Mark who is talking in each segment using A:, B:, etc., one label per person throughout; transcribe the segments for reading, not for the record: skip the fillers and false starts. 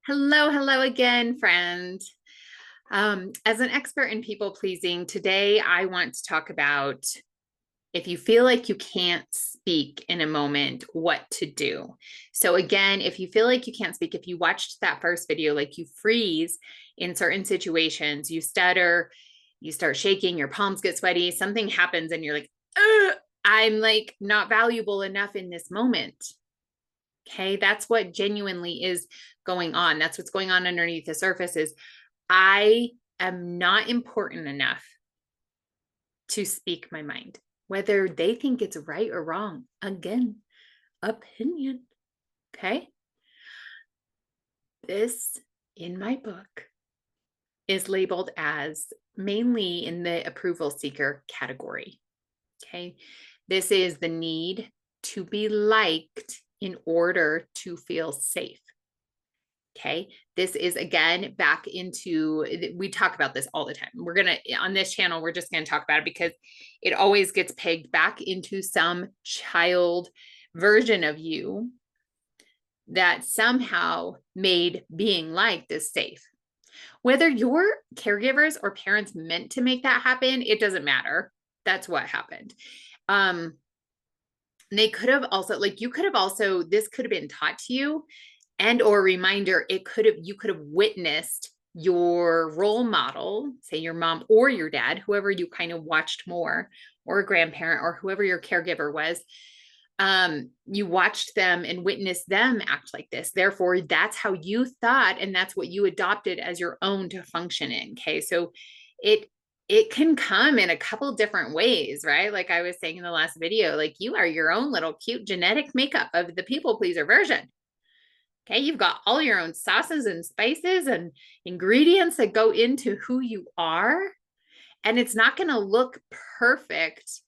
A: Hello, hello again, friend. As an expert in people pleasing, today I want to talk about if you feel like you can't speak in a moment, what to do. So, again, if you feel like you can't speak, if you watched that first video, like you freeze in certain situations, you stutter, you start shaking, your palms get sweaty, something happens, and you're like, I'm like not valuable enough in this moment. Okay, that's what genuinely is going on. That's what's going on underneath the surface is I am not important enough to speak my mind, whether they think it's right or wrong. Again, opinion. Okay. This in my book is labeled as mainly in the approval seeker category. Okay. This is the need to be liked in order to feel safe. Okay. This is again back into, we talk about this all the time. We're going to, on this channel, we're just going to talk about it because it always gets pegged back into some child version of you that somehow made being liked as safe. Whether your caregivers or parents meant to make that happen, it doesn't matter. That's what happened. They could have also, like, you could have also, this could have been taught to you and or reminder, you could have witnessed your role model, say your mom or your dad, whoever you kind of watched more, or a grandparent or whoever your caregiver was. You watched them and witnessed them act like this. Therefore, that's how you thought, and that's what you adopted as your own to function in. Okay. So it can come in a couple different ways, right? Like I was saying in the last video, like you are your own little cute genetic makeup of the people pleaser version. Okay, you've got all your own sauces and spices and ingredients that go into who you are. And it's not going to look perfect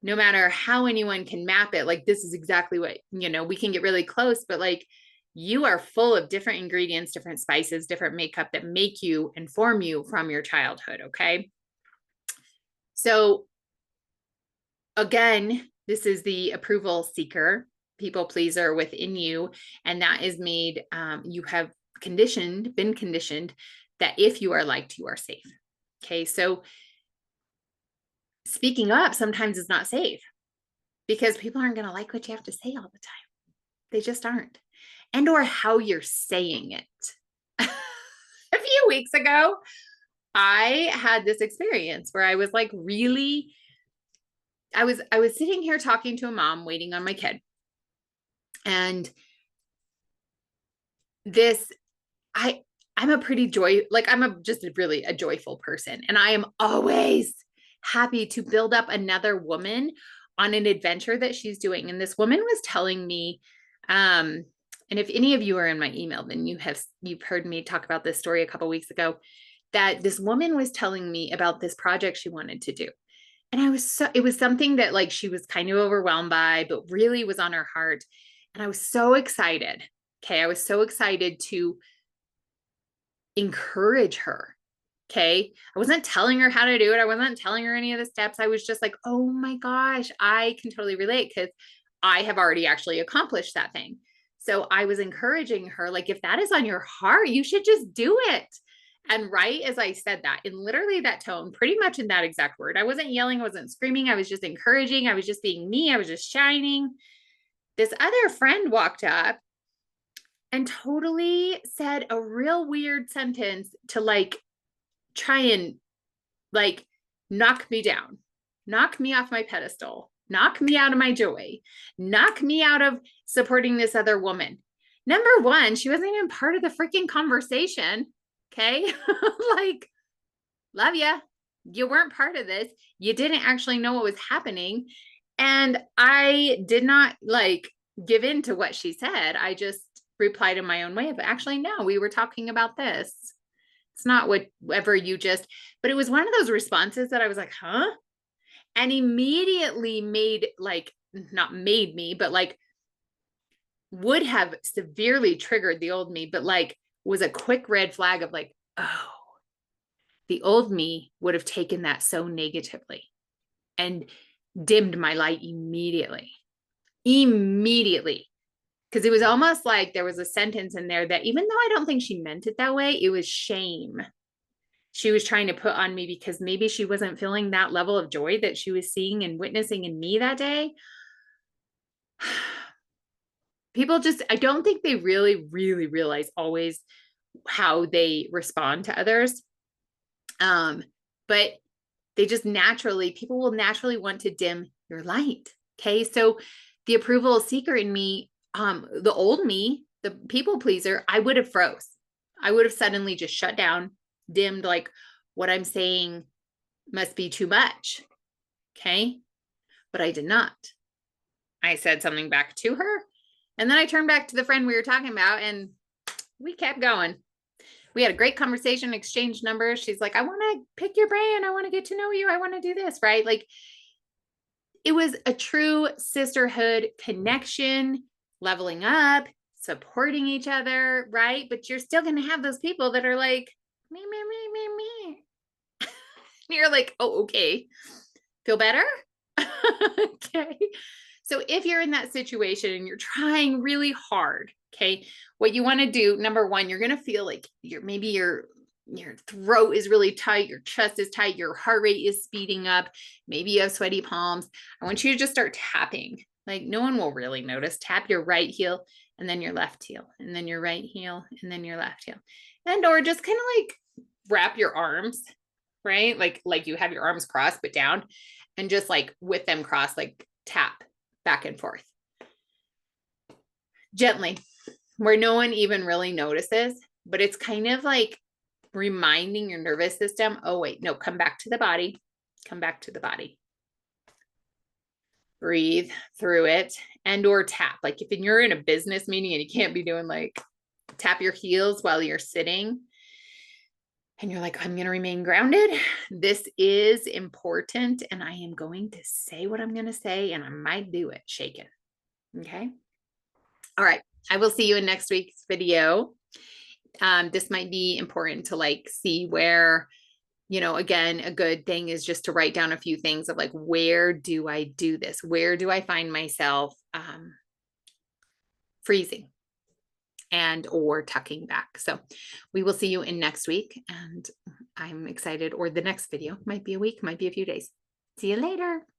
A: no matter how anyone can map it. Like, this is exactly what, we can get really close, but like, you are full of different ingredients, different spices, different makeup that make you and form you from your childhood. Okay. So, again, this is the approval seeker, people pleaser within you, and that is made, you have been conditioned that if you are liked, you are safe. Okay, so speaking up sometimes is not safe because people aren't going to like what you have to say all the time. They just aren't. And or how you're saying it. A few weeks ago, I had this experience where I was like really, I was sitting here talking to a mom waiting on my kid. And this, I'm a pretty just really a joyful person. And I am always happy to build up another woman on an adventure that she's doing. And this woman was telling me, and if any of you are in my email, then you've heard me talk about this story a couple weeks ago, that this woman was telling me about this project she wanted to do. And it was something that like she was kind of overwhelmed by, but really was on her heart. And I was so excited. Okay. I was so excited to encourage her. Okay. I wasn't telling her how to do it. I wasn't telling her any of the steps. I was just like, oh my gosh, I can totally relate because I have already actually accomplished that thing. So I was encouraging her, like, if that is on your heart, you should just do it. And right as I said that, in literally that tone, pretty much in that exact word, I wasn't yelling, I wasn't screaming, I was just encouraging, I was just being me, I was just shining. This other friend walked up and totally said a real weird sentence to like try and like knock me down, knock me off my pedestal, knock me out of my joy, knock me out of supporting this other woman. Number one, she wasn't even part of the freaking conversation. Okay. Like, love ya. You weren't part of this. You didn't actually know what was happening. And I did not like give in to what she said. I just replied in my own way of actually, no, we were talking about this. It's not whatever you just, but it was one of those responses that I was like, huh? And immediately made like, not made me, but like would have severely triggered the old me, but like was a quick red flag of like, oh, the old me would have taken that so negatively and dimmed my light immediately. Immediately. Because it was almost like there was a sentence in there that even though I don't think she meant it that way, it was shame she was trying to put on me because maybe she wasn't feeling that level of joy that she was seeing and witnessing in me that day. People just, I don't think they really, really realize always how they respond to others. But they just naturally, people will naturally want to dim your light. Okay. So the approval seeker in me, the old me, the people pleaser, I would have froze. I would have suddenly just shut down, dimmed, like what I'm saying must be too much. Okay. But I did not. I said something back to her. And then I turned back to the friend we were talking about and we kept going. We had a great conversation, exchanged numbers. She's like, I want to pick your brain. I want to get to know you. I want to do this, right? Like it was a true sisterhood connection, leveling up, supporting each other, right? But you're still going to have those people that are like, me, me, me, me, me. And you're like, oh, okay. Feel better? Okay. So if you're in that situation and you're trying really hard, okay, what you want to do, number one, you're going to feel like maybe your throat is really tight, your chest is tight, your heart rate is speeding up, maybe you have sweaty palms. I want you to just start tapping. Like no one will really notice. Tap your right heel and then your left heel and then your right heel and then your left heel. And or just kind of like wrap your arms, right? Like you have your arms crossed but down and just like with them crossed, like tap back and forth gently where no one even really notices, but it's kind of like reminding your nervous system, oh wait, no, come back to the body, come back to the body. Breathe through it and or tap. Like if you're in a business meeting and you can't be doing like tap your heels while you're sitting and you're like, I'm going to remain grounded. This is important. And I am going to say what I'm going to say and I might do it shaken. Okay. All right. I will see you in next week's video. This might be important to like see where, you know, again, a good thing is just to write down a few things of like, where do I do this? Where do I find myself freezing and or tucking back? So we will see you in next week and I'm excited, or the next video might be a week, might be a few days. See you later.